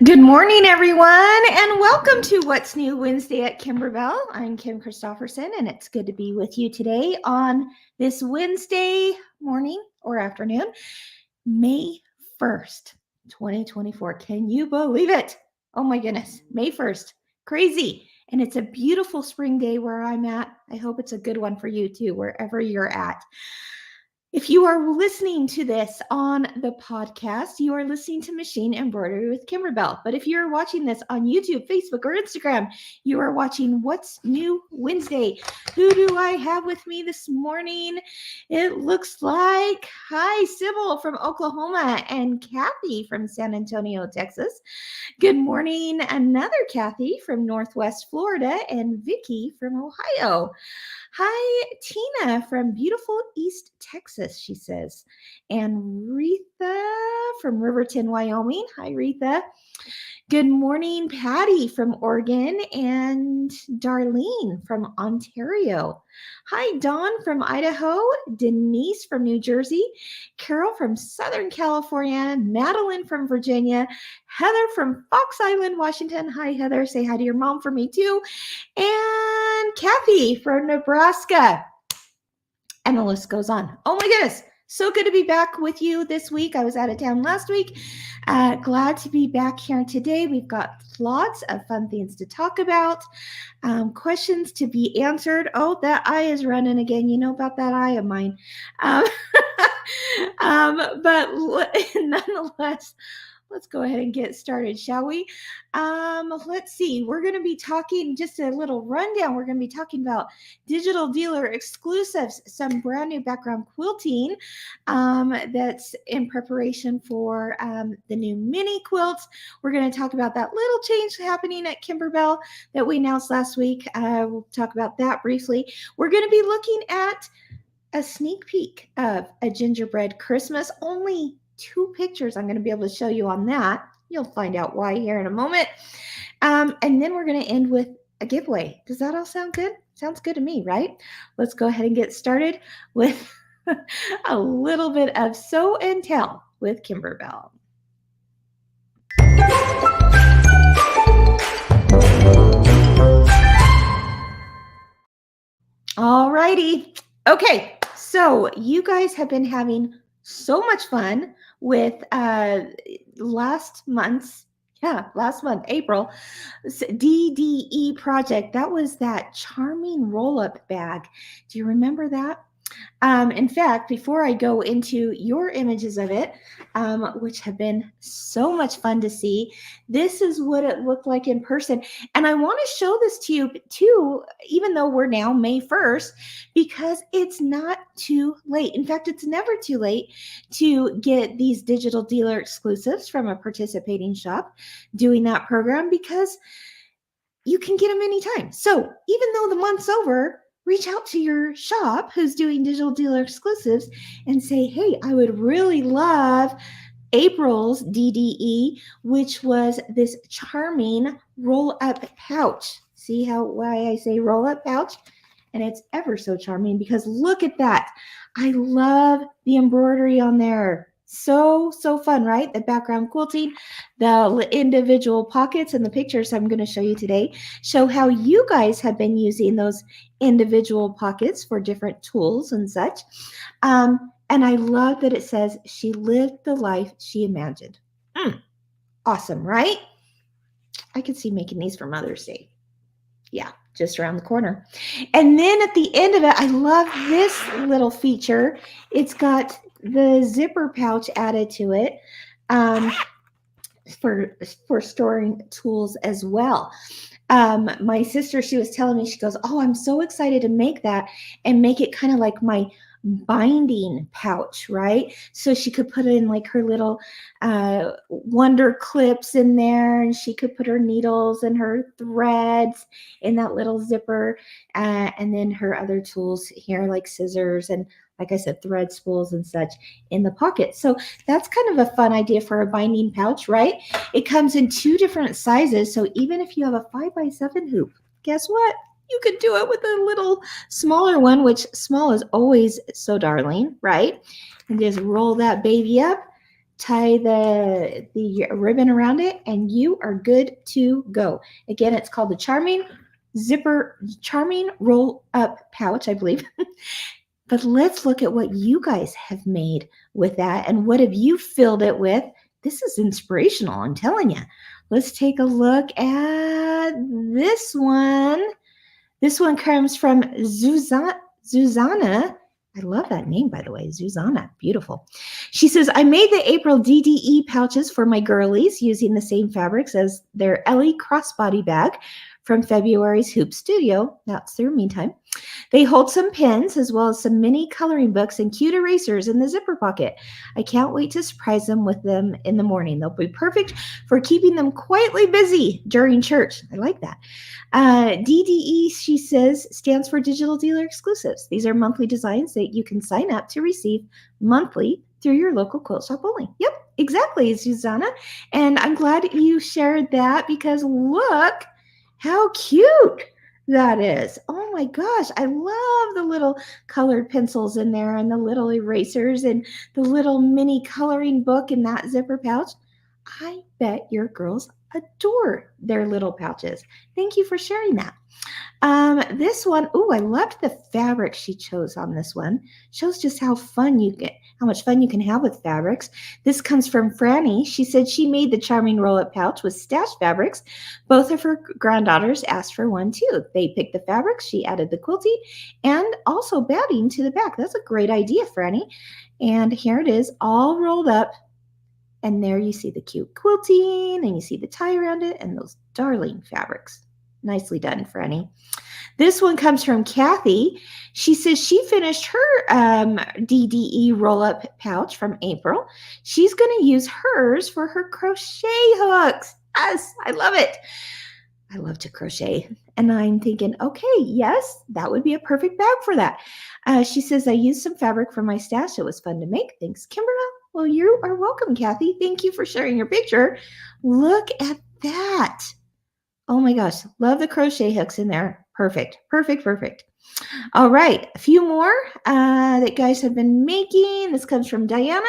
Good morning, everyone, and welcome to What's New Wednesday at Kimberbell. I'm Kim Christopherson, and it's good to be with you today on this Wednesday morning or afternoon, May 1st, 2024. Can you believe it? Oh my goodness, May 1st. Crazy. And it's a beautiful spring day where I'm at. I hope it's a good one for you too, wherever you're at. If you are listening to this on the podcast, you are listening to Machine Embroidery with Kimberbell. But if you're watching this on YouTube, Facebook, or Instagram, you are watching What's New Wednesday. Who do I have with me this morning? It looks like, hi, Sybil from Oklahoma and Kathy from San Antonio, Texas. Good morning, another Kathy from Northwest Florida and Vicky from Ohio. Hi, Tina from beautiful East Texas, she says. And Retha from Riverton, Wyoming. Hi, Retha. Good morning, Patty from Oregon and Darlene from Ontario. Hi, Dawn from Idaho, Denise from New Jersey, Carol from Southern California, Madeline from Virginia, Heather from Fox Island, Washington. Hi, Heather. Say hi to your mom for me too. And Kathy from Nebraska. And the list goes on. Oh my goodness. So good to be back with you this week. I was out of town last week. Glad to be back here today. We've got lots of fun things to talk about, questions to be answered. Oh, that eye is running again. You know about that eye of mine. But nonetheless, let's go ahead and get started, shall we? Let's see. We're going to be talking, just a little rundown. We're going to be talking about digital dealer exclusives, some brand new background quilting that's in preparation for the new mini quilts. We're going to talk about that little change happening at Kimberbell that we announced last week. We'll talk about that briefly. We're going to be looking at a sneak peek of a Gingerbread Christmas. Only 2 pictures I'm going to be able to show you on that. You'll find out why here in a moment. And then we're going to end with a giveaway. Does that all sound good? Sounds good to me, right? Let's go ahead and get started with a little bit of Sew and Tell with Kimberbell. All righty. Okay, so you guys have been having so much fun with last month, April, DDE project. That was that charming roll-up bag. Do you remember that? In fact, before I go into your images of it, which have been so much fun to see, this is what it looked like in person. And I want to show this to you too, even though we're now May 1st, because it's not too late. In fact, it's never too late to get these digital dealer exclusives from a participating shop doing that program, because you can get them anytime. So even though the month's over, reach out to your shop who's doing digital dealer exclusives and say, hey, I would really love April's DDE, which was this charming roll-up pouch. See why I say roll-up pouch? And it's ever so charming because look at that. I love the embroidery on there. So fun, right? The background quilting, the individual pockets, and the pictures I'm going to show you today show how you guys have been using those individual pockets for different tools and such. And I love that it says she lived the life she imagined. Awesome, right? I could see making these for Mother's Day. Yeah, just around the corner. And then at the end of it, I love this little feature. It's got the zipper pouch added to it for storing tools as well. My sister, she was telling me, she goes, oh, I'm so excited to make that and make it kind of like my binding pouch, right? So she could put in like her little wonder clips in there, and she could put her needles and her threads in that little zipper, and then her other tools here like scissors and, like I said, thread spools and such in the pocket. So that's kind of a fun idea for a binding pouch, right? It comes in 2 different sizes. So even if you have a 5x7 hoop, guess what? You could do it with a little smaller one, which small is always so darling, right? And just roll that baby up tie the ribbon around it, and you are good to go. Again, it's called the Charming Roll Up Pouch, I believe. But let's look at what you guys have made with that, and what have you filled it with. This is inspirational, I'm telling you. Let's take a look at this one. This one comes from Susanna. I love that name, by the way, Susanna. Beautiful. She says, I made the April DDE pouches for my girlies using the same fabrics as their Ellie crossbody bag from February's Hoop Studio. That's their meantime. They hold some pens as well as some mini coloring books and cute erasers in the zipper pocket. I can't wait to surprise them with them in the morning. They'll be perfect for keeping them quietly busy during church. I like that. DDE, she says, stands for Digital Dealer Exclusives. These are monthly designs that you can sign up to receive monthly through your local quilt shop only. Yep, exactly, Susanna. And I'm glad you shared that, because look how cute that is. Oh my gosh, I love the little colored pencils in there, and the little erasers, and the little mini coloring book in that zipper pouch. I bet your girls adore their little pouches. Thank you for sharing that. This one, I loved the fabric she chose on this one. Shows just how much fun you can have with fabrics. This comes from Franny. She said she made the Charming roll-up pouch with stash fabrics. Both of her granddaughters asked for one too. They picked the fabrics. She added the quilting and also batting to the back. That's a great idea, Franny. And here it is, all rolled up. And there you see the cute quilting, and you see the tie around it, and those darling fabrics. Nicely done, Franny. This one comes from Kathy. She says she finished her DDE roll-up pouch from April. She's going to use hers for her crochet hooks. Yes, I love it. I love to crochet. And I'm thinking, okay, yes, that would be a perfect bag for that. She says, I used some fabric from my stash. It was fun to make. Thanks, Kimberbell. Well, you are welcome, Kathy. Thank you for sharing your picture. Look at that. Oh my gosh, love the crochet hooks in there. Perfect, perfect, perfect. All right, a few more that guys have been making. This comes from Diana.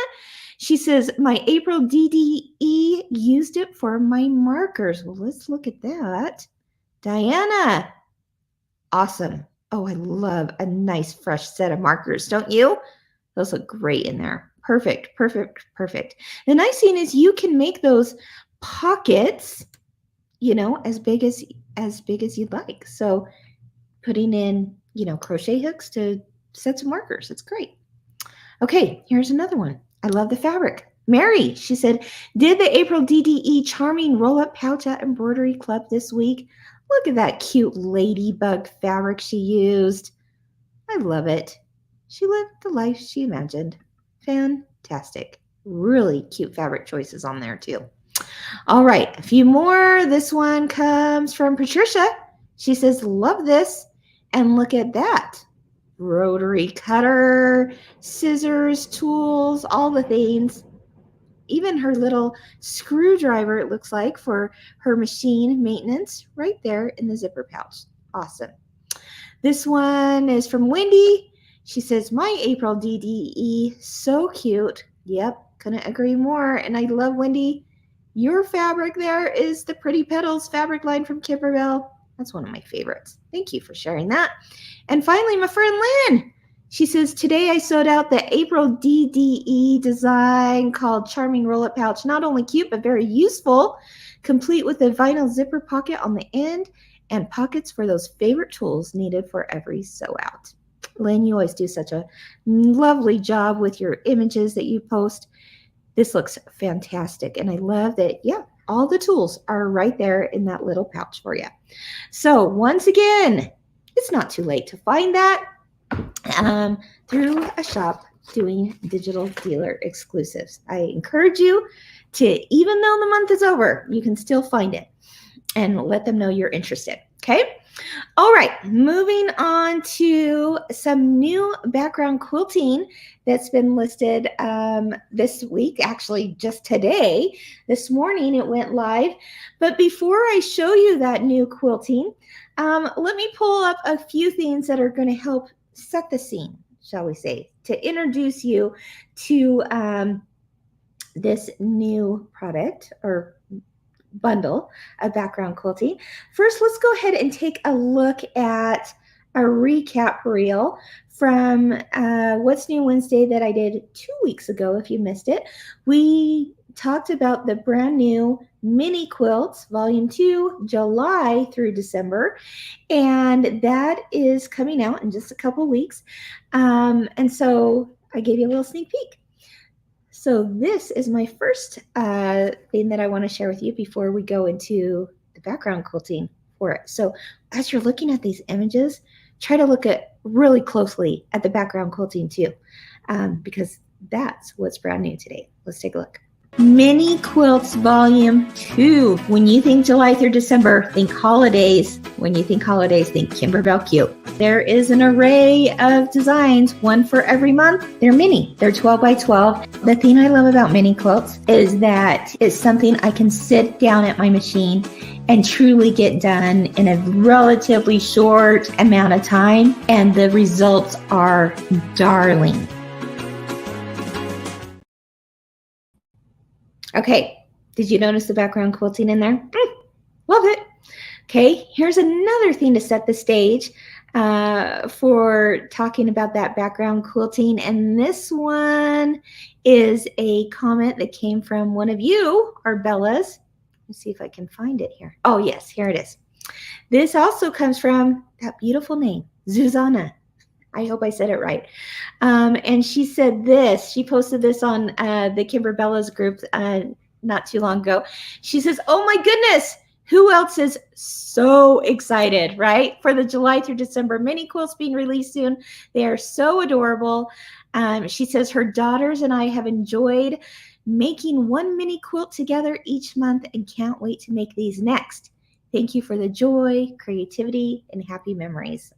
She says, my April DDE used it for my markers. Well, let's look at that. Diana, awesome. Oh, I love a nice fresh set of markers, don't you? Those look great in there. Perfect, perfect, perfect. The nice thing is you can make those pockets, as big as you'd like. So putting in, crochet hooks to sets of markers. It's great. Okay, here's another one. I love the fabric. Mary, she said, did the April DDE Charming roll-up pouch at Embroidery Club this week. Look at that cute ladybug fabric she used. I love it. She lived the life she imagined. Fantastic. Really cute fabric choices on there too. All right, a few more. This one comes from Patricia. She says, love this. And look at that. Rotary cutter, scissors, tools, all the things. Even her little screwdriver, it looks like, for her machine maintenance right there in the zipper pouch. Awesome. This one is from Wendy. She says, my April DDE, so cute. Yep, couldn't agree more. And I love, Wendy, your fabric there is the Pretty Petals fabric line from Kimberbell. That's one of my favorites. Thank you for sharing that. And finally, my friend Lynn. She says, today I sewed out the April DDE design called Charming Roll-Up Pouch. Not only cute, but very useful, complete with a vinyl zipper pocket on the end and pockets for those favorite tools needed for every sew out. Lynn, you always do such a lovely job with your images that you post. This looks fantastic. And I love that, all the tools are right there in that little pouch for you. So once again, it's not too late to find that through a shop doing Digital Dealer Exclusives. I encourage you to, even though the month is over, you can still find it and let them know you're interested. Okay. All right, moving on to some new background quilting that's been listed this week, actually just today. This morning it went live. But before I show you that new quilting, let me pull up a few things that are going to help set the scene, shall we say, to introduce you to this new product or bundle of background quilting. First, let's go ahead and take a look at a recap reel from What's New Wednesday that I did 2 weeks ago. If you missed it, we talked about the brand new mini quilts, volume 2, July through December, and that is coming out in just a couple weeks. And so I gave you a little sneak peek. So this is my first thing that I want to share with you before we go into the background quilting for it. So as you're looking at these images, try to look at really closely at the background quilting too, because that's what's brand new today. Let's take a look. Mini Quilts Volume 2. When you think July through December, think holidays. When you think holidays, think Kimberbell Cute. There is an array of designs, one for every month. They're mini. They're 12 by 12. The thing I love about mini quilts is that it's something I can sit down at my machine and truly get done in a relatively short amount of time, and the results are darling. Okay, did you notice the background quilting in there? Love it. Okay, here's another thing to set the stage for talking about that background quilting. And this one is a comment that came from one of you, our Bellas. Let's see if I can find it here. Oh, yes, here it is. This also comes from that beautiful name, Zuzana. I hope I said it right. And she said this. She posted this on the Kimberbellas group not too long ago. She says, oh my goodness, who else is so excited, right? For the July through December mini quilts being released soon. They are so adorable. She says her daughters and I have enjoyed making one mini quilt together each month and can't wait to make these next. Thank you for the joy, creativity, and happy memories.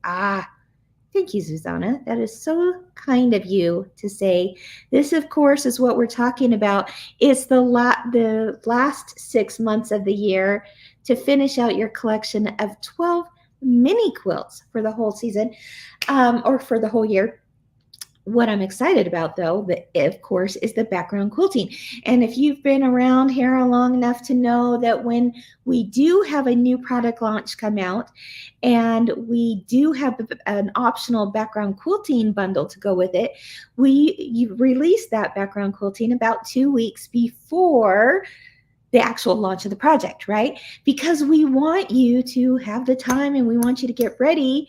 Thank you, Susanna. That is so kind of you to say. This, of course, is what we're talking about. It's the last 6 months of the year to finish out your collection of 12 mini quilts for the whole season or for the whole year. What I'm excited about, though, of course, is the background quilting. And if you've been around here long enough to know that when we do have a new product launch come out and we do have an optional background quilting bundle to go with it, you release that background quilting about 2 weeks before the actual launch of the project, right? Because we want you to have the time and we want you to get ready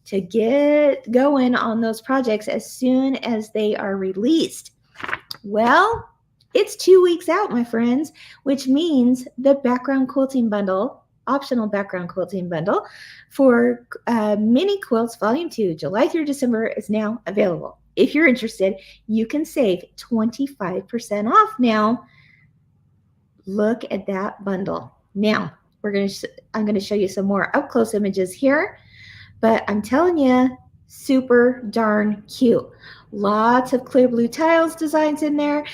to get going on those projects as soon as they are released. Well, it's 2 weeks out, my friends, which means the background quilting bundle, optional background quilting bundle for mini quilts volume 2, July through December, is now available. If you're interested, you can save 25% off now. Look at that bundle. Now, I'm going to show you some more up close images here. But I'm telling you, super darn cute. Lots of clear blue tiles designs in there.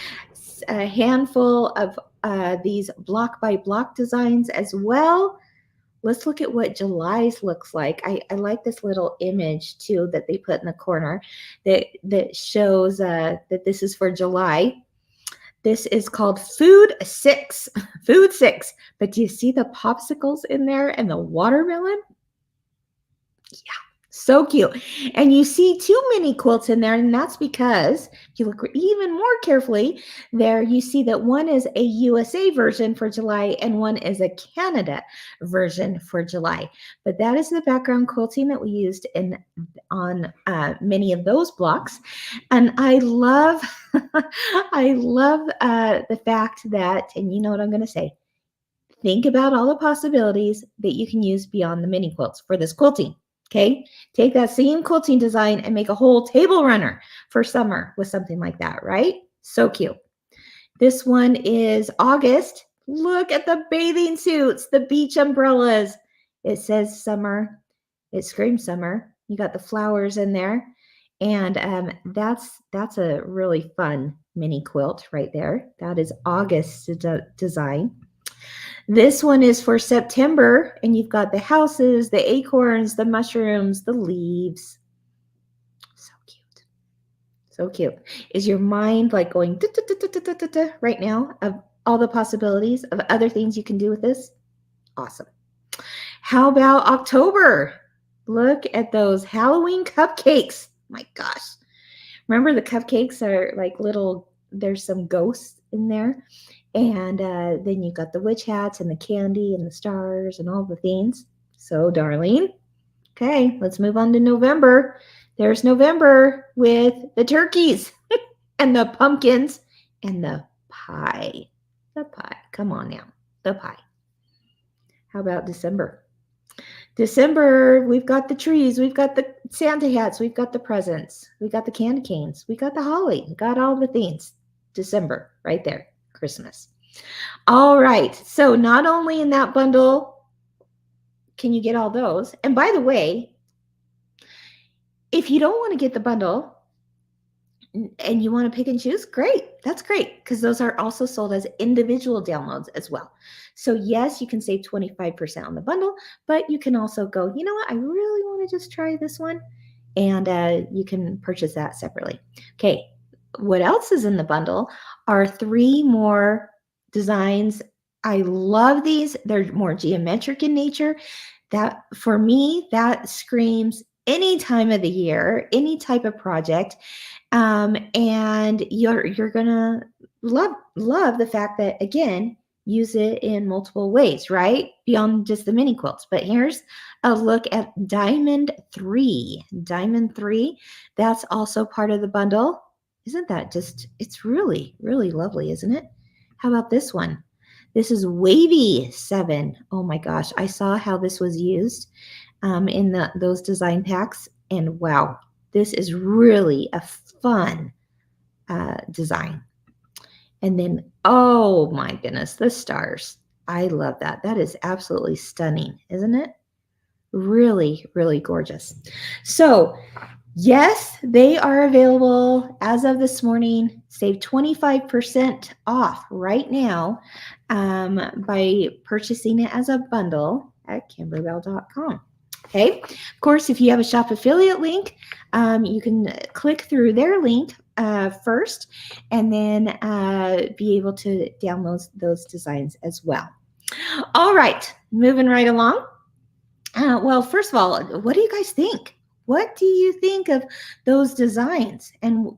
A handful of these block by block designs as well. Let's look at what July's looks like. I like this little image too that they put in the corner that shows that this is for July. This is called Food 6. Food 6. But do you see the popsicles in there and the watermelon? Yeah, so cute. And you see 2 mini quilts in there, and that's because if you look even more carefully there, you see that one is a USA version for July and one is a Canada version for July. But that is the background quilting that we used on many of those blocks. And I love, the fact that, and you know what I'm going to say, think about all the possibilities that you can use beyond the mini quilts for this quilting. Okay, take that same quilting design and make a whole table runner for summer with something like that, right? So cute. This one is August. Look at the bathing suits, the beach umbrellas. It says summer. It screams summer. You got the flowers in there. And that's a really fun mini quilt right there. That is August's design. This one is for September, and you've got the houses, the acorns, the mushrooms, the leaves. So cute. So cute. Is your mind like going right now of all the possibilities of other things you can do with this? Awesome. How about October? Look at those Halloween cupcakes. My gosh. Remember the cupcakes are like little, there's some ghosts in there. And then you got the witch hats and the candy and the stars and all the things. So darling. Okay, let's move on to November. There's November with the turkeys and the pumpkins and the pie. The pie. Come on now. The pie. How about December? December, we've got the trees, we've got the Santa hats, we've got the presents, we got the candy canes, we got the holly, we got all the things. December, right there, Christmas. All right, so not only in that bundle can you get all those, and by the way, if you don't want to get the bundle and you want to pick and choose, great. That's great because those are also sold as individual downloads as well. So yes, you can save 25% on the bundle, but you can also go, you know what, I really want to just try this one, and you can purchase that separately. Okay, what else is in the bundle are 3 more designs. I love these. They're more geometric in nature. That, for me, that screams any time of the year, any type of project. And you're gonna love the fact that, again, use it in multiple ways, right? Beyond just the mini quilts. But here's a look at Diamond 3. Diamond 3, that's also part of the bundle. Isn't that just, it's really, really lovely, isn't it? How about this one? This is Wavy 7. Oh my gosh, I saw how this was used in those design packs, and wow, this is really a fun design. And then, oh my goodness, the stars. I love that. That is absolutely stunning, isn't it? Really, really gorgeous. So yes, they are available as of this morning. Save 25% off right now by purchasing it as a bundle at kimberbell.com. Okay. Of course, if you have a shop affiliate link, you can click through their link first and then be able to download those designs as well. All right, moving right along. Well, first of all, what do you guys think? What do you think of those designs? And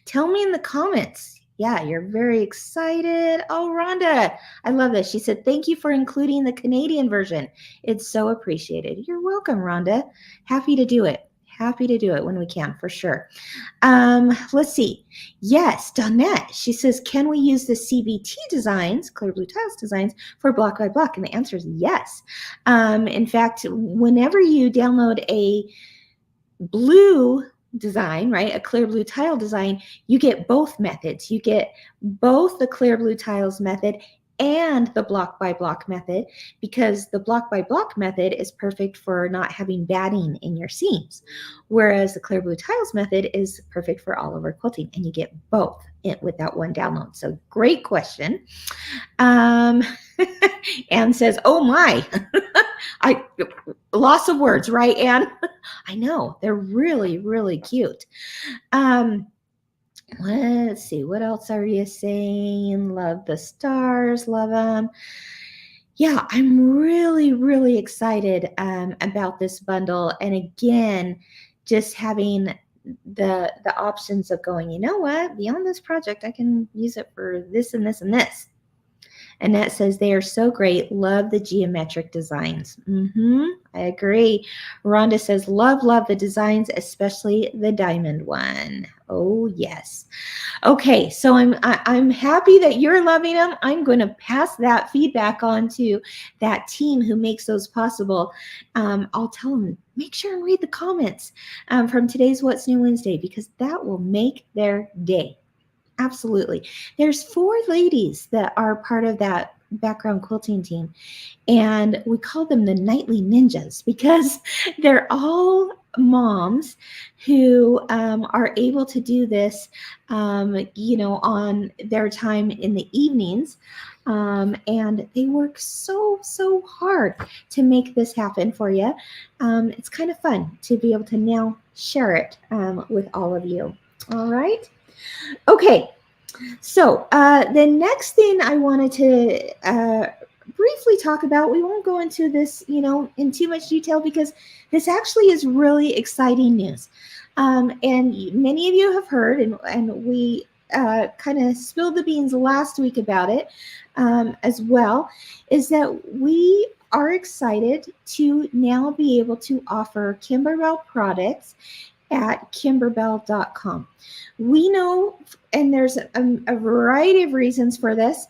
tell me in the comments. Yeah, you're very excited. Oh, Rhonda, I love this. She said, thank you for including the Canadian version. It's so appreciated. You're welcome, Rhonda. Happy to do it. Happy to do it when we can, for sure. Let's see. Yes, Donette, she says, can we use the CBT designs, clear blue tiles designs, for block by block? And the answer is yes. In fact, whenever you download a blue design, right, a clear blue tile design, you get both methods. You get both the clear blue tiles method and the block by block method, because the block by block method is perfect for not having batting in your seams, whereas the clear blue tiles method is perfect for all over quilting, and you get both with that one download. So great question. Anne says, oh my, I loss of words, right, Anne? I know, they're really, really cute. Let's see, what else are you saying? Love the stars, love them. Yeah, I'm really, really excited about this bundle. And again, just having the options of going, you know what, beyond this project, I can use it for this and this and this. Annette says they are so great. Love the geometric designs. I agree. Rhonda says love the designs, especially the diamond one. Oh yes. Okay, so I'm happy that you're loving them. I'm going to pass that feedback on to that team who makes those possible. I'll tell them, make sure and read the comments from today's What's New Wednesday, because that will make their day. Absolutely. There's 4 ladies that are part of that background quilting team, and we call them the Nightly Ninjas because they're all moms who are able to do this, on their time in the evenings, and they work so hard to make this happen for you. It's kind of fun to be able to now share it with all of you. All right. Okay. So the next thing I wanted to briefly talk about, we won't go into this, in too much detail because this actually is really exciting news. And many of you have heard, and we kind of spilled the beans last week about it as well, is that we are excited to now be able to offer Kimberbell products at kimberbell.com. We know, and there's a variety of reasons for this.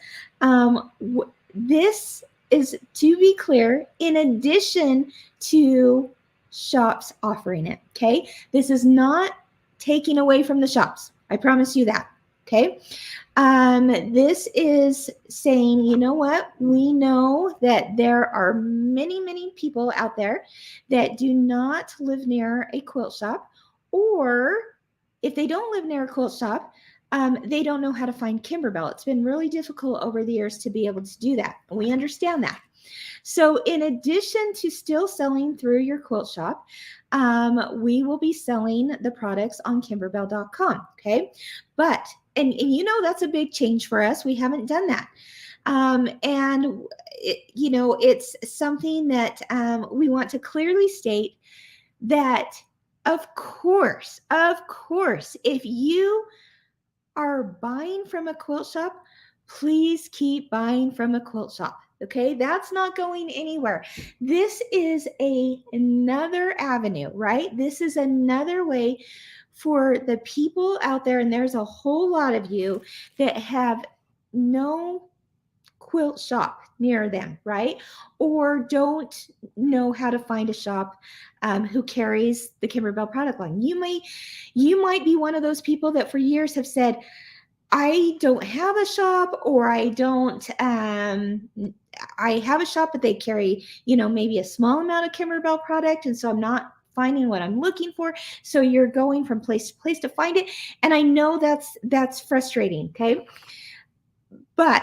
This is, to be clear, in addition to shops offering it. Okay. This is not taking away from the shops. I promise you that. Okay. This is saying, you know what? We know that there are many, many people out there that do not live near a quilt shop, or if they don't live near a quilt shop, they don't know how to find Kimberbell. It's been really difficult over the years to be able to do that. We understand that. So in addition to still selling through your quilt shop, we will be selling the products on kimberbell.com. Okay. But, and that's a big change for us. We haven't done that. It's something that we want to clearly state that, of course, if you are buying from a quilt shop, please keep buying from a quilt shop. Okay, that's not going anywhere. This is another avenue, right? This is another way for the people out there, and there's a whole lot of you that have no quilt shop near them, right? Or don't know how to find a shop who carries the Kimberbell product line. You might be one of those people that for years have said, I don't have a shop, or I have a shop, but they carry, maybe a small amount of Kimberbell product. And so I'm not finding what I'm looking for. So you're going from place to place to find it. And I know that's frustrating. Okay. But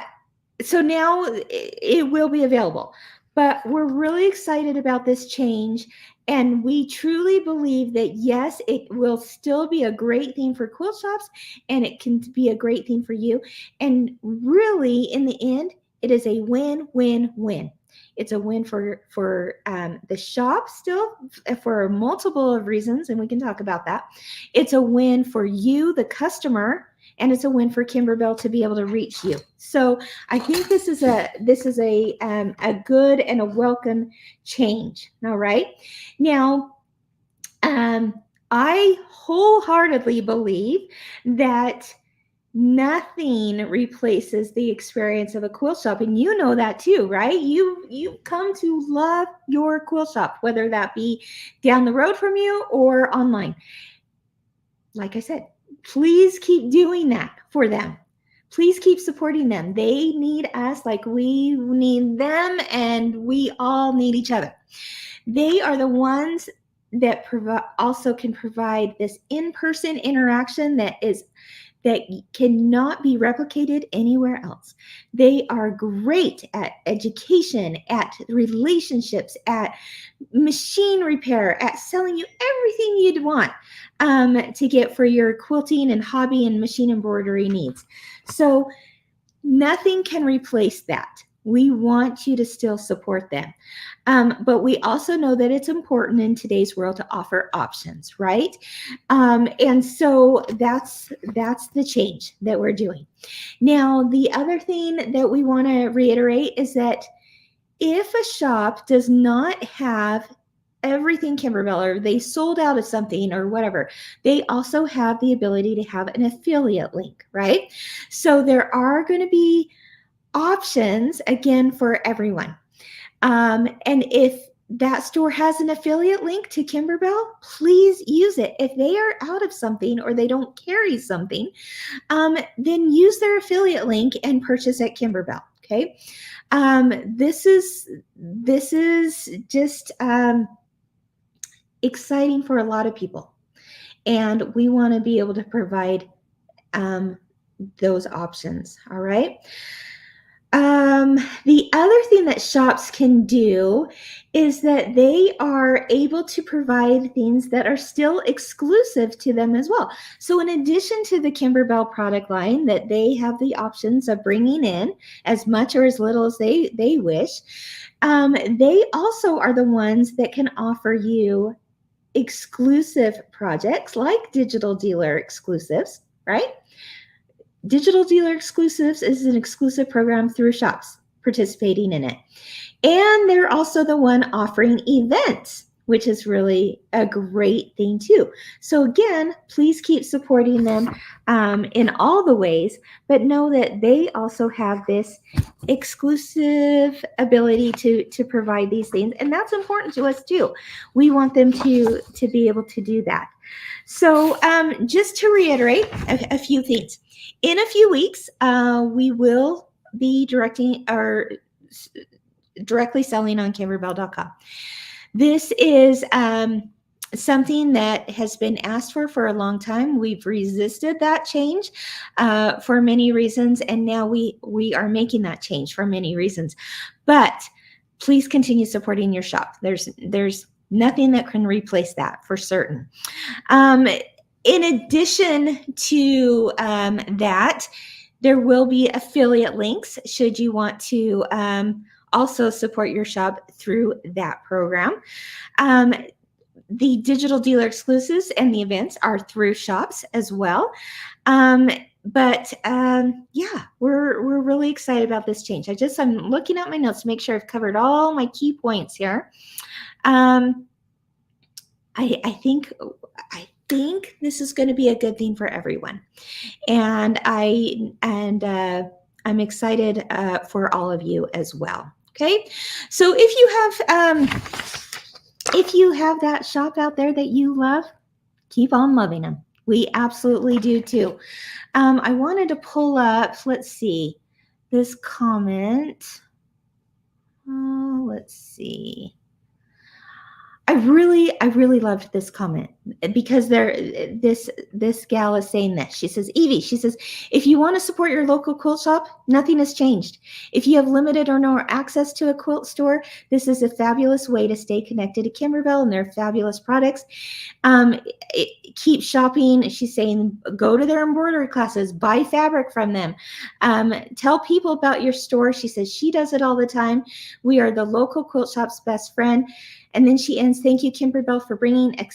so now it will be available. But we're really excited about this change. And we truly believe that, yes, it will still be a great thing for quilt shops, and it can be a great thing for you. And really, in the end, it is a win-win-win. It's a win for the shop still, for multiple of reasons, and we can talk about that. It's a win for you, the customer, and it's a win for Kimberbell to be able to reach you. So I think this is a good and a welcome change. All right. Now, I wholeheartedly believe that nothing replaces the experience of a quilt shop, and you know that too, right? You come to love your quilt shop, whether that be down the road from you or online. Like I said, please keep doing that for them. Please keep supporting them. They need us like we need them, and we all need each other. They are the ones that also can provide this in-person interaction that cannot be replicated anywhere else. They are great at education, at relationships, at machine repair, at selling you everything you'd want to get for your quilting and hobby and machine embroidery needs. So nothing can replace that. We want you to still support them. But we also know that it's important in today's world to offer options, right? And so that's the change that we're doing. Now, the other thing that we want to reiterate is that if a shop does not have everything Kimberbell, or they sold out of something or whatever, they also have the ability to have an affiliate link, right? So there are going to be options again for everyone. And if that store has an affiliate link to Kimberbell, please use it. If they are out of something or they don't carry something, then use their affiliate link and purchase at Kimberbell. Okay. This is just exciting for a lot of people, and we want to be able to provide those options. All right. The other thing that shops can do is that they are able to provide things that are still exclusive to them as well. So in addition to the Kimberbell product line that they have the options of bringing in as much or as little as they wish, they also are the ones that can offer you exclusive projects like digital dealer exclusives, right? Digital Dealer Exclusives is an exclusive program through shops participating in it. And they're also the one offering events, which is really a great thing too. So again, please keep supporting them in all the ways, but know that they also have this exclusive ability to provide these things. And that's important to us too. We want them to be able to do that. So just to reiterate a few things. In a few weeks, we will be directly selling on kimberbell.com. This is something that has been asked for a long time. We've resisted that change for many reasons, and now we are making that change for many reasons. But please continue supporting your shop. There's nothing that can replace that for certain. In addition to that, there will be affiliate links should you want to also support your shop through that program. The digital dealer exclusives and the events are through shops as well. But yeah, we're really excited about this change. I'm looking at my notes to make sure I've covered all my key points here. I think this is going to be a good thing for everyone, and I'm excited for all of you as well. Okay, so if you have that shop out there that you love, keep on loving them. We absolutely do too. I wanted to pull up, let's see, this comment. Oh, let's see. I really loved this comment because this gal is saying this. She says, Evie, she says, if you want to support your local quilt shop, nothing has changed. If you have limited or no access to a quilt store, this is a fabulous way to stay connected to Kimberbell and their fabulous products. Keep shopping. She's saying, go to their embroidery classes, buy fabric from them. Tell people about your store. She says she does it all the time. We are the local quilt shop's best friend. And then she ends, thank you, Kimberbell, for bringing it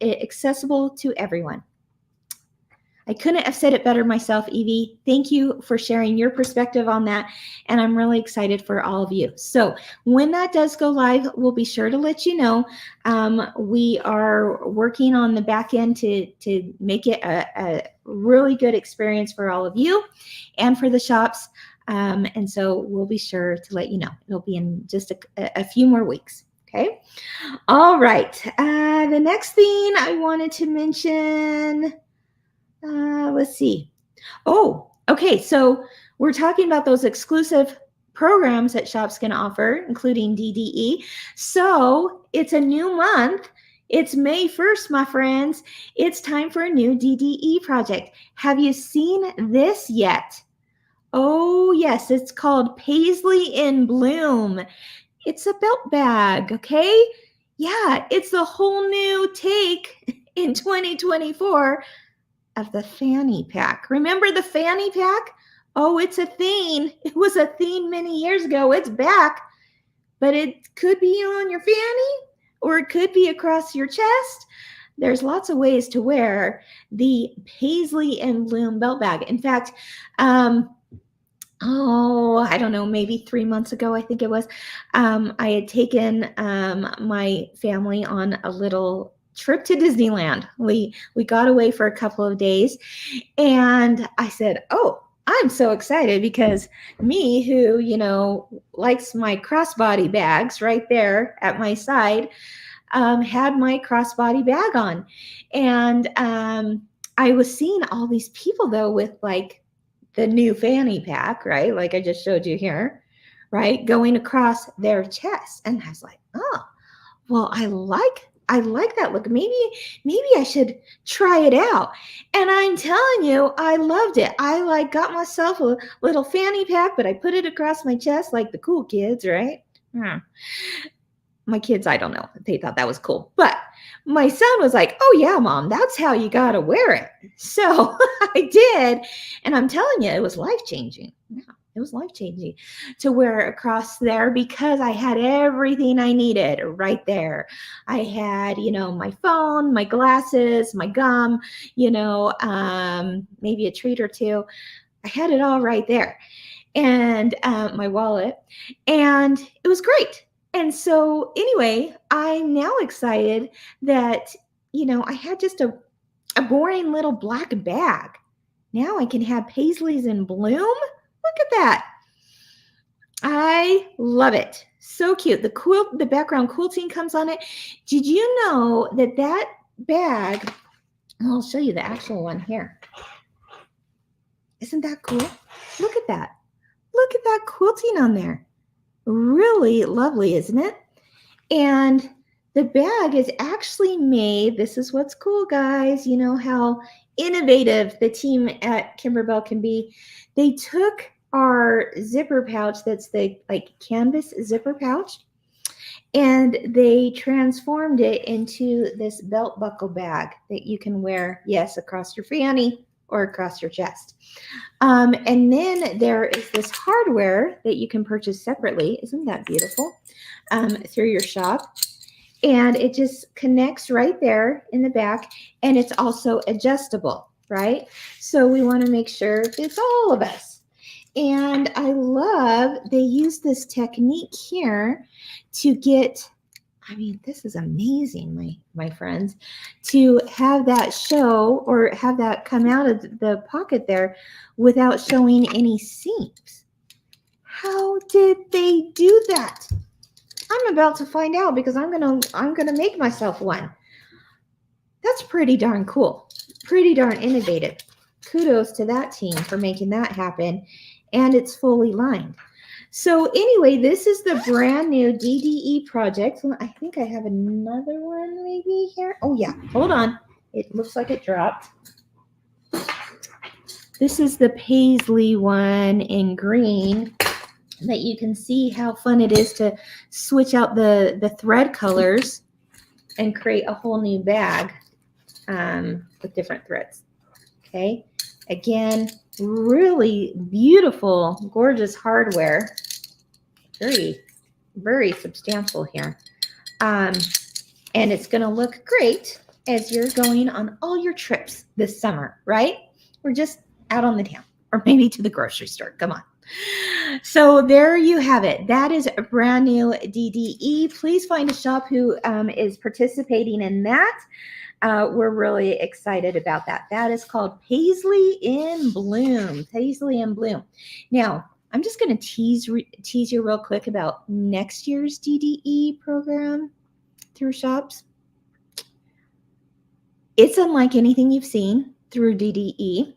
accessible to everyone. I couldn't have said it better myself, Evie. Thank you for sharing your perspective on that. And I'm really excited for all of you. So when that does go live, we'll be sure to let you know. We are working on the back end to make it a really good experience for all of you and for the shops. And so we'll be sure to let you know. It'll be in just a few more weeks. Okay. All right. The next thing I wanted to mention, let's see. Oh, okay. So we're talking about those exclusive programs that shops can offer, including DDE. So it's a new month. It's May 1st, my friends. It's time for a new DDE project. Have you seen this yet? Oh, yes. It's called Paisley in Bloom. It's a belt bag, okay? Yeah, it's a whole new take in 2024 of the fanny pack. Remember the fanny pack? Oh, it's a thing. It was a thing many years ago. It's back, but it could be on your fanny or it could be across your chest. There's lots of ways to wear the Paisley and Bloom belt bag. In fact, I don't know, maybe 3 months ago, I think it was, I had taken my family on a little trip to Disneyland. We got away for a couple of days, and I said, oh, I'm so excited because me, who, likes my crossbody bags right there at my side, had my crossbody bag on. And I was seeing all these people, though, with the new fanny pack, right? Like I just showed you here, right? Going across their chest. And I was like, oh, well, I I like that look. Maybe I should try it out. And I'm telling you, I loved it. I like got myself a little fanny pack, but I put it across my chest like the cool kids, right? My kids, I don't know. They thought that was cool. But my son was like, oh, yeah, Mom, that's how you got to wear it. So I did. And I'm telling you, it was life-changing. Yeah, it was life-changing to wear it across there because I had everything I needed right there. I had, my phone, my glasses, my gum, maybe a treat or two. I had it all right there. And my wallet. And it was great. And so anyway, I'm now excited that, I had just a boring little black bag. Now I can have Paisleys in bloom. Look at that. I love it. So cute. The background quilting comes on it. Did you know that bag, I'll show you the actual one here. Isn't that cool? Look at that. Look at that quilting on there. Really lovely, isn't it? And the bag is actually made, this is what's cool, guys. You know how innovative the team at Kimberbell can be. They took our zipper pouch, that's the canvas zipper pouch, and they transformed it into this belt buckle bag that you can wear, yes, across your fanny or across your chest. And then there is this hardware that you can purchase separately. Isn't that beautiful? Through your shop. And it just connects right there in the back. And it's also adjustable, right? So we want to make sure it fits all of us. And I love they use this technique here to get, this is amazing, my friends, to have that show or have that come out of the pocket there without showing any seams. How did they do that? I'm about to find out because I'm gonna make myself one. That's pretty darn cool. Pretty darn innovative. Kudos to that team for making that happen. And it's fully lined. So anyway, this is the brand new DDE project. I think I have another one maybe here. Oh yeah, hold on. It looks like it dropped. This is the Paisley one in green that you can see how fun it is to switch out the thread colors and create a whole new bag with different threads. Okay, again, really beautiful, gorgeous hardware. Very, very substantial here. And it's going to look great as you're going on all your trips this summer, right? We're just out on the town or maybe to the grocery store. Come on. So there you have it. That is a brand new DDE. Please find a shop who is participating in that. We're really excited about that. That is called Paisley in Bloom. Paisley in Bloom. Now, I'm just going to tease you real quick about next year's DDE program through shops. It's unlike anything you've seen through DDE.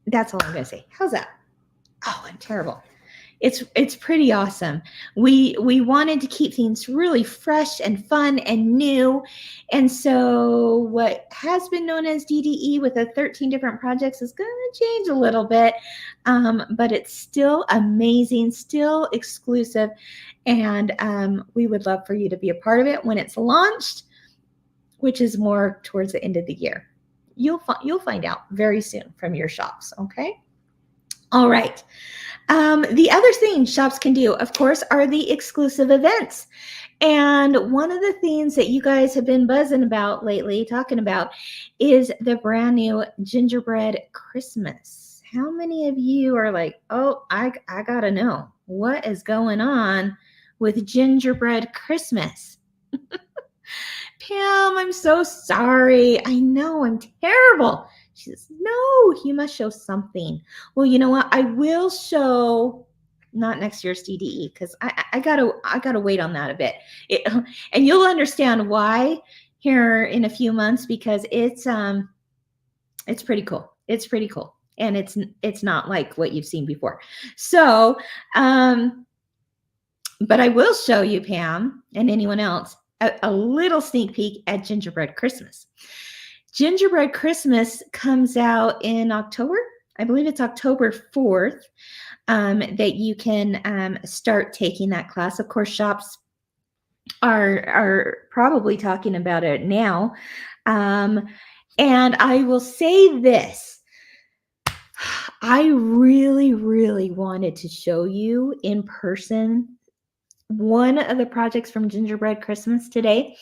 That's all I'm going to say. How's that? Oh, I'm terrible. It's pretty awesome. We wanted to keep things really fresh and fun and new. And so what has been known as DDE with the 13 different projects is going to change a little bit. But it's still amazing, still exclusive. And we would love for you to be a part of it when it's launched, which is more towards the end of the year. You'll find out very soon from your shops, okay? All right. The other thing shops can do, of course, are the exclusive events. And one of the things that you guys have been buzzing about lately, talking about, is the brand new Gingerbread Christmas. How many of you are like, oh, I got to know what is going on with Gingerbread Christmas? Pam, I'm so sorry. I know I'm terrible. She says, no, you must show something. Well, you know what? I will show not next year's DDE because I gotta wait on that a bit. And you'll understand why here in a few months because it's pretty cool. It's pretty cool. And it's not like what you've seen before. So, but I will show you, Pam, and anyone else, a little sneak peek at Gingerbread Christmas. Gingerbread Christmas comes out in October. I believe it's October 4th that you can start taking that class. Of course, shops are probably talking about it now. And I will say this. I really, really wanted to show you in person one of the projects from Gingerbread Christmas today.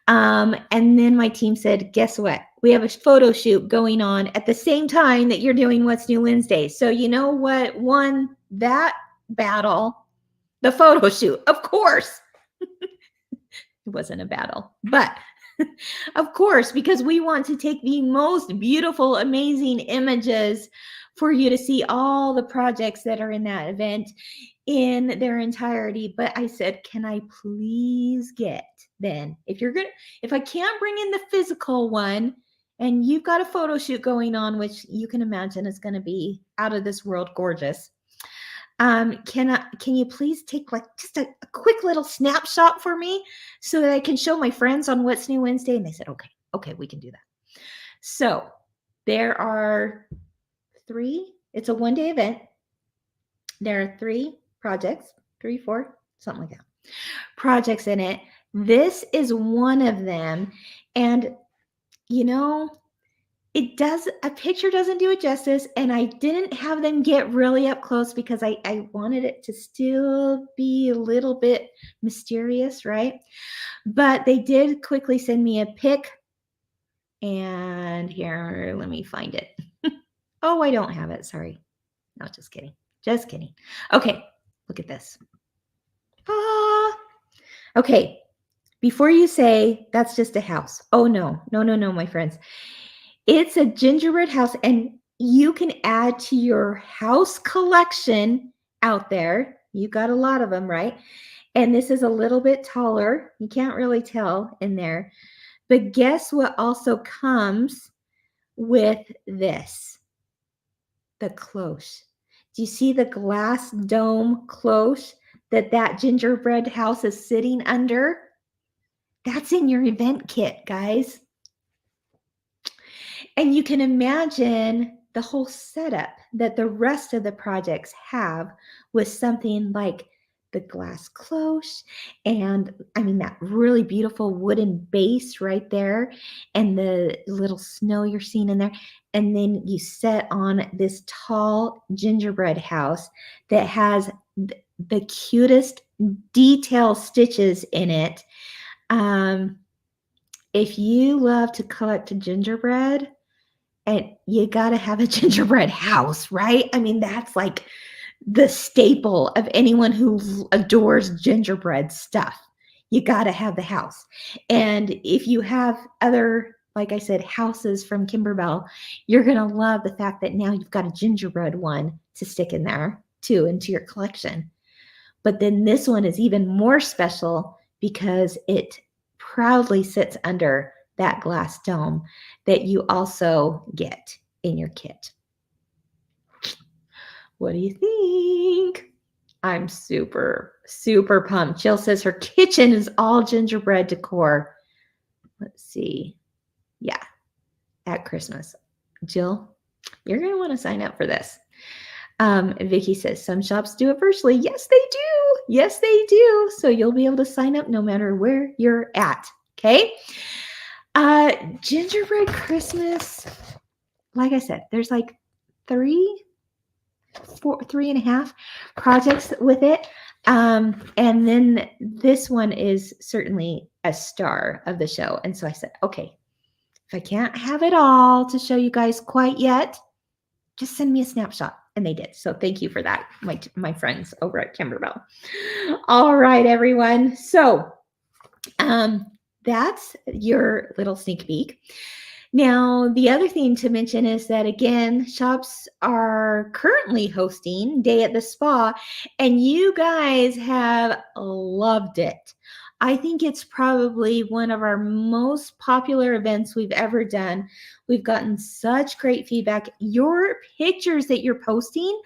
And then my team said, guess what? We have a photo shoot going on at the same time that you're doing What's New Wednesday. So you know what won that battle? The photo shoot, of course. It wasn't a battle, but of course, because we want to take the most beautiful, amazing images for you to see all the projects that are in that event in their entirety. But I said, can I please get then, if I can't bring in the physical one and you've got a photo shoot going on, which you can imagine is going to be out of this world gorgeous. Can you please take like just a quick little snapshot for me so that I can show my friends on What's New Wednesday? And they said, okay, we can do that. So there are 3, it's a 1-day event. There are 3 projects, 3, 4, something like that, projects in it. This is one of them. And you know, a picture doesn't do it justice, and I didn't have them get really up close because I wanted it to still be a little bit mysterious, right? But they did quickly send me a pic, and here, let me find it. Oh, I don't have it, sorry. No, just kidding. Okay, look at this. Okay, before you say that's just a house. Oh, no, my friends. It's a gingerbread house, and you can add to your house collection out there. You got a lot of them, right? And this is a little bit taller. You can't really tell in there. But guess what also comes with this? The cloche. Do you see the glass dome cloche that gingerbread house is sitting under? That's in your event kit, guys. And you can imagine the whole setup that the rest of the projects have with something like the glass cloche and that really beautiful wooden base right there and the little snow you're seeing in there. And then you set on this tall gingerbread house that has the cutest detail stitches in it. If you love to collect gingerbread, and you got to have a gingerbread house, right? That's like the staple of anyone who adores gingerbread stuff. You got to have the house. And if you have other, like I said, houses from Kimberbell, you're going to love the fact that now you've got a gingerbread one to stick in there too, into your collection. But then this one is even more special because it proudly sits under that glass dome that you also get in your kit. What do you think? I'm super, super pumped. Jill says her kitchen is all gingerbread decor. Let's see. Yeah, at Christmas. Jill, you're going to want to sign up for this. Vicky says some shops do it virtually. Yes, they do. Yes, they do. So you'll be able to sign up no matter where you're at. Okay. Gingerbread Christmas, like I said, there's like 3.5 projects with it. And then this one is certainly a star of the show. And so I said, okay, if I can't have it all to show you guys quite yet, just send me a snapshot. And they did. So thank you for that, my friends over at Kimberbell. All right, everyone. So that's your little sneak peek. Now, the other thing to mention is that, again, shops are currently hosting Day at the Spa, and you guys have loved it. I think it's probably one of our most popular events we've ever done. We've gotten such great feedback. Your pictures that you're posting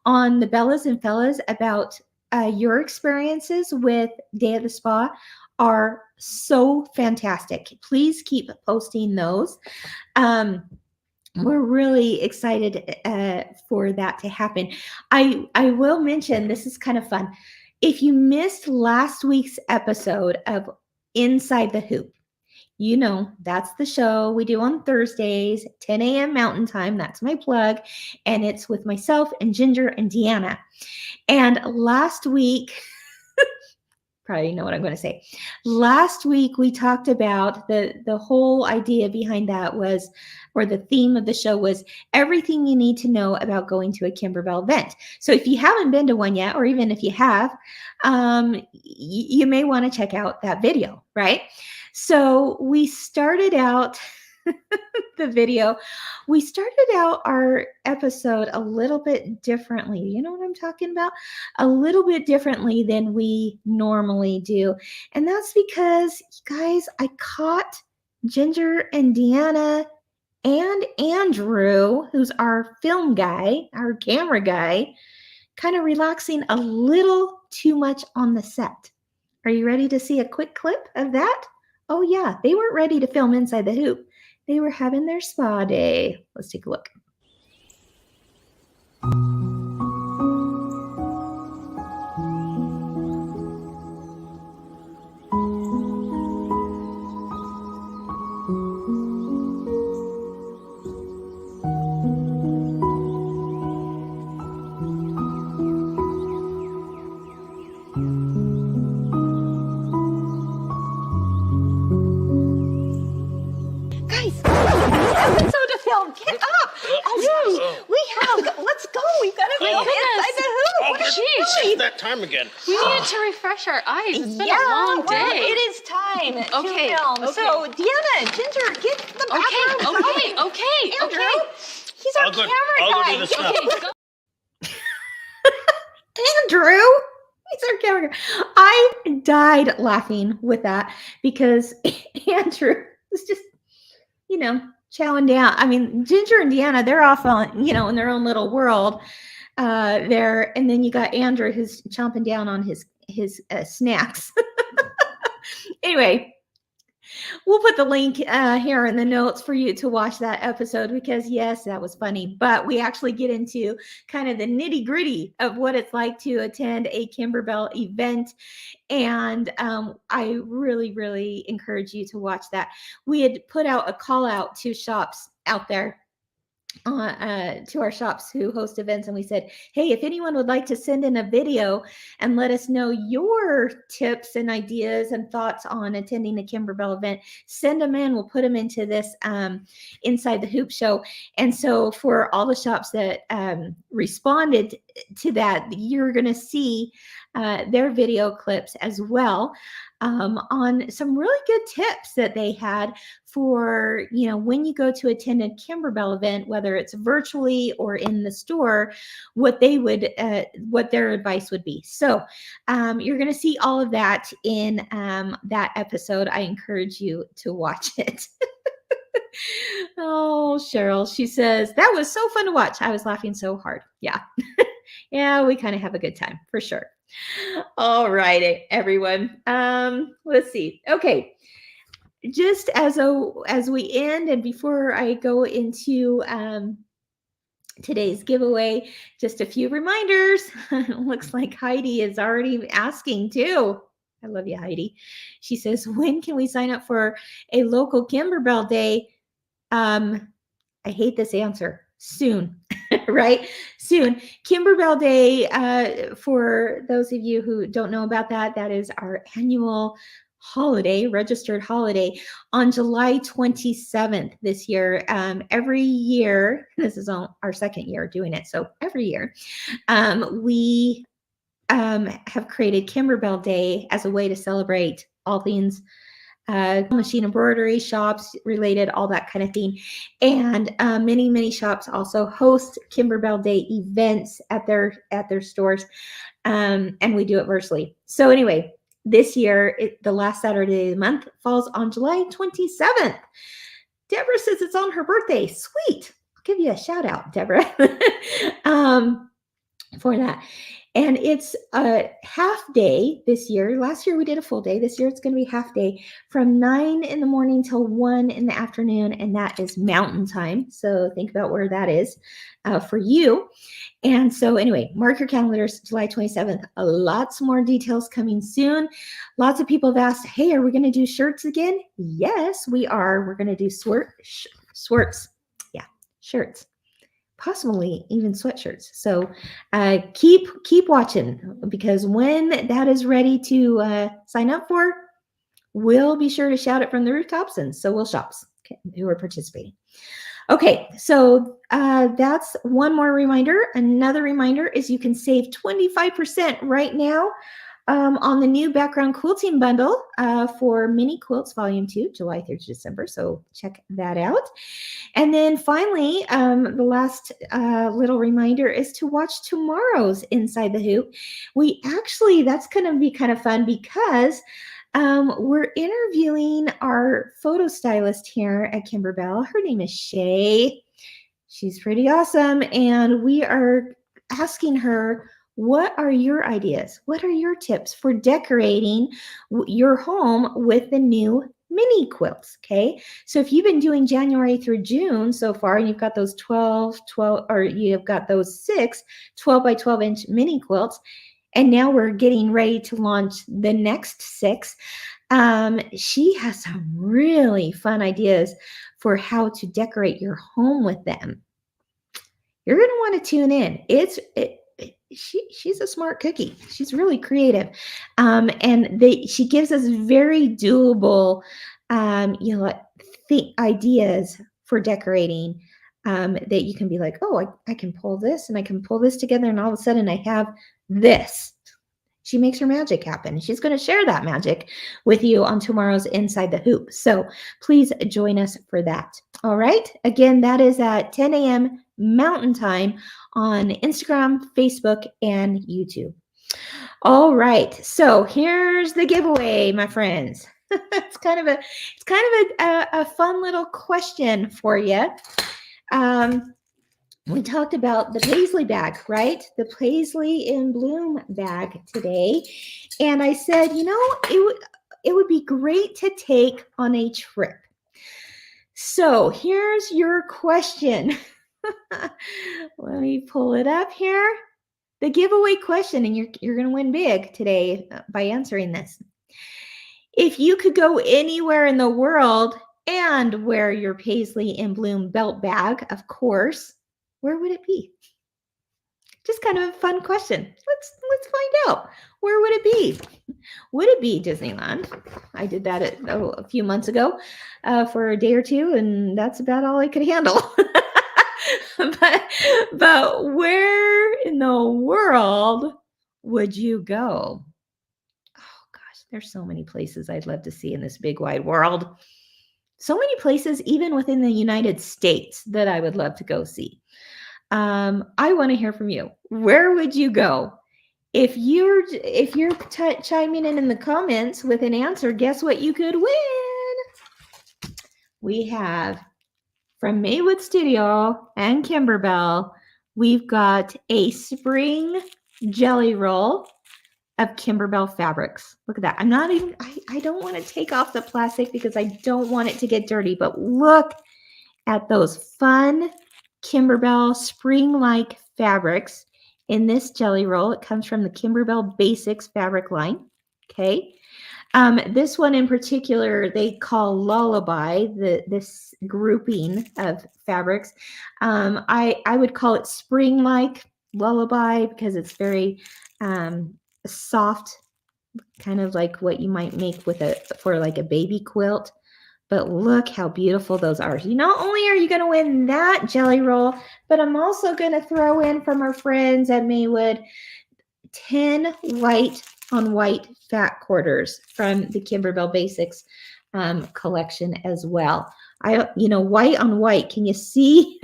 on the Bellas and Fellas about your experiences with Day at the Spa are so fantastic. Please keep posting those. We're really excited for that to happen. I will mention, this is kind of fun. If you missed last week's episode of Inside the Hoop, you know, that's the show we do on Thursdays, 10 a.m. Mountain Time. That's my plug. And it's with myself and Ginger and Deanna. And last week, probably know what I'm going to say. Last week, we talked about the whole idea behind that was, or the theme of the show was everything you need to know about going to a Kimberbell event. So if you haven't been to one yet, or even if you have, you may want to check out that video, right? So we started out the video. We started out our episode a little bit differently. You know what I'm talking about? A little bit differently than we normally do. And that's because, guys, I caught Ginger and Deanna and Andrew, who's our film guy, our camera guy, kind of relaxing a little too much on the set. Are you ready to see a quick clip of that? Oh, yeah, they weren't ready to film Inside the Hoop. They were having their spa day. Let's take a look. Get up! We have. Let's go. We've got to make it Inside the Hoop. It's that time again. We needed to refresh our eyes. It's been a long day. Well, it is time to film. Okay. So, Deanna, Ginger, get the bathroom. Okay. Andrew, he's our camera guy. I'll go do the stuff. Andrew, he's our camera guy. I died laughing with that because Andrew was just, chowing down. I mean, Ginger and Deanna, they're off on, in their own little world there. And then you got Andrew who's chomping down on his snacks. Anyway, we'll put the link here in the notes for you to watch that episode because, yes, that was funny. But we actually get into kind of the nitty gritty of what it's like to attend a Kimberbell event. And I really, really encourage you to watch that. We had put out a call out to shops out there, to our shops who host events. And we said, hey, if anyone would like to send in a video and let us know your tips and ideas and thoughts on attending a Kimberbell event, send them in. We'll put them into this Inside the Hoop show. And so for all the shops that responded to that, you're going to see their video clips as well on some really good tips that they had for, when you go to attend a Kimberbell event, whether it's virtually or in the store, what their advice would be. So you're going to see all of that in that episode. I encourage you to watch it. Oh, Cheryl, she says, that was so fun to watch. I was laughing so hard. Yeah. Yeah, we kind of have a good time for sure. All right, everyone. Let's see. Okay. Just as we end and before I go into today's giveaway, just a few reminders. Looks like Heidi is already asking too. I love you, Heidi. She says, when can we sign up for a local Kimberbell day? I hate this answer. Soon, right? Soon. Kimberbell Day, for those of you who don't know about that, that is our annual holiday, registered holiday on July 27th this year. Every year, this is our second year doing it. So every year, we have created Kimberbell Day as a way to celebrate all things machine embroidery shops related, all that kind of thing. And many shops also host Kimberbell Day events at their stores. And we do it virtually. So anyway, this year, the last Saturday of the month falls on July 27th. Deborah says it's on her birthday. Sweet. I'll give you a shout out, Deborah, for that. And it's a half day this year. Last year we did a full day. This year it's going to be half day from 9 in the morning till 1 in the afternoon. And that is mountain time. So think about where that is for you. And so anyway, mark your calendars, July 27th. Lots more details coming soon. Lots of people have asked, hey, are we going to do shirts again? Yes, we are. We're going to do shirts. Possibly even sweatshirts. So keep watching, because when that is ready to sign up for, we'll be sure to shout it from the rooftops, and so will shops who are participating. Okay, so that's one more reminder. Another reminder is you can save 25% right now on the new background quilting bundle for Mini Quilts Volume 2, July through December. So check that out. And then finally, the last little reminder is to watch tomorrow's Inside the Hoop. That's going to be kind of fun, because we're interviewing our photo stylist here at Kimberbell. Her name is Shay. She's pretty awesome. And we are asking her, what are your ideas? What are your tips for decorating your home with the new mini quilts? Okay. So if you've been doing January through June so far, and you've got those 12, or you've got those 6 12 by 12 inch mini quilts, and now we're getting ready to launch the next 6. She has some really fun ideas for how to decorate your home with them. You're going to want to tune in. She's a smart cookie. She's really creative. And she gives us very doable, ideas for decorating, that you can be like, oh, I can pull this and I can pull this together, and all of a sudden I have this. She makes her magic happen, and she's going to share that magic with you on tomorrow's Inside the Hoop. So please join us for that. All right. Again, that is at 10 a.m. Mountain Time on Instagram, Facebook, and YouTube. All right. So here's the giveaway, my friends. It's kind of a fun little question for you. We talked about the Paisley bag, right? The Paisley in Bloom bag today. And I said, it would be great to take on a trip. So here's your question. Let me pull it up here. The giveaway question, and you're going to win big today by answering this. If you could go anywhere in the world and wear your Paisley in Bloom belt bag, of course, where would it be? Just kind of a fun question. Let's find out. Where would it be? Would it be Disneyland? I did that a few months ago for a day or two, and that's about all I could handle. but where in the world would you go? Oh gosh, there's so many places I'd love to see in this big wide world. So many places, even within the United States, that I would love to go see. I want to hear from you. Where would you go? If you're chiming in the comments with an answer, guess what you could win? We have from Maywood Studio and Kimberbell, we've got a spring jelly roll of Kimberbell fabrics. Look at that. I don't want to take off the plastic because I don't want it to get dirty, but look at those fun Kimberbell spring-like fabrics in this jelly roll. It comes from the Kimberbell Basics fabric line. Okay. This one in particular, they call Lullaby, this grouping of fabrics. I would call it spring-like Lullaby because it's very soft, kind of like what you might make for like a baby quilt. But look how beautiful those are. Not only are you going to win that jelly roll, but I'm also going to throw in from our friends at Maywood 10 white on white fat quarters from the Kimberbell Basics collection as well. White on white. Can you see?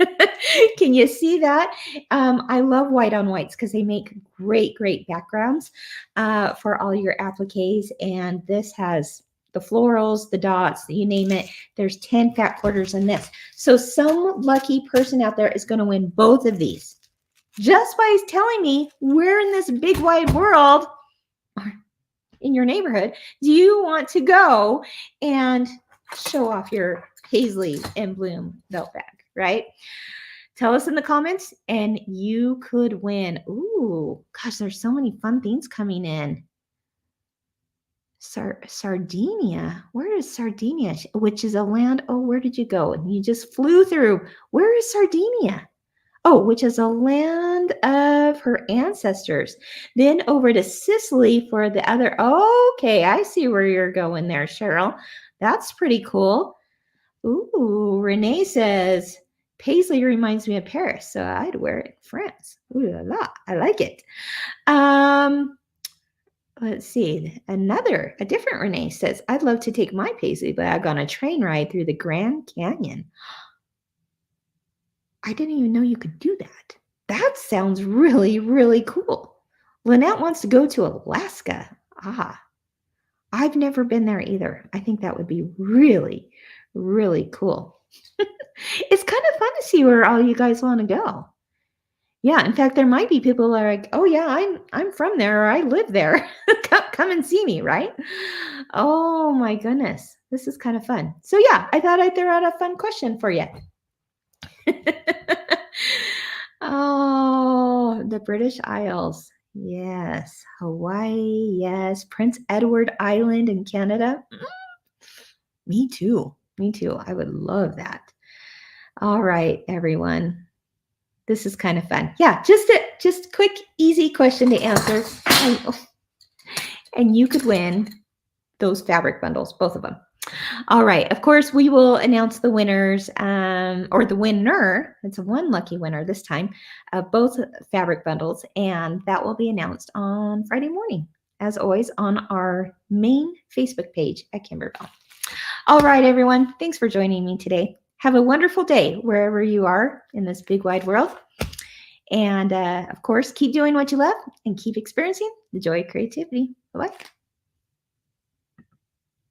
Can you see that? I love white on whites because they make great backgrounds for all your appliques. And this has the florals, the dots, you name it. There's 10 fat quarters in this. So some lucky person out there is going to win both of these. just by telling me where in this big wide world or in your neighborhood do you want to go and show off your Paisley and Bloom belt bag, right? Tell us in the comments and you could win. Ooh, gosh, there's so many fun things coming in. Sardinia. Where is Sardinia? Which is a land. Oh, where did you go? And you just flew through. Where is Sardinia? Oh, which is a land of her ancestors. Then over to Sicily for the other. Okay, I see where you're going there, Cheryl. That's pretty cool. Ooh, Renee says, Paisley reminds me of Paris, so I'd wear it in France. Ooh la la, I like it. Let's see. A different Renee says, I'd love to take my Paisley bag on a train ride through the Grand Canyon. I didn't even know you could do that. That sounds really, really cool. Lynette wants to go to Alaska. I've never been there either. I think that would be really, really cool. It's kind of fun to see where all you guys want to go. Yeah, in fact, there might be people that are like, oh yeah, I'm from there or I live there. Come and see me, right? Oh my goodness. This is kind of fun. So yeah, I thought I'd throw out a fun question for you. Oh, the British Isles. Yes. Hawaii. Yes. Prince Edward Island in Canada. Me too. Me too. I would love that. All right, everyone. This is kind of fun. Yeah, just quick, easy question to answer. And you could win those fabric bundles, both of them. All right. Of course, we will announce the winners or the winner. It's one lucky winner this time of both fabric bundles. And that will be announced on Friday morning, as always, on our main Facebook page at Kimberbell. All right, everyone. Thanks for joining me today. Have a wonderful day wherever you are in this big wide world. And of course, keep doing what you love and keep experiencing the joy of creativity. Bye-bye.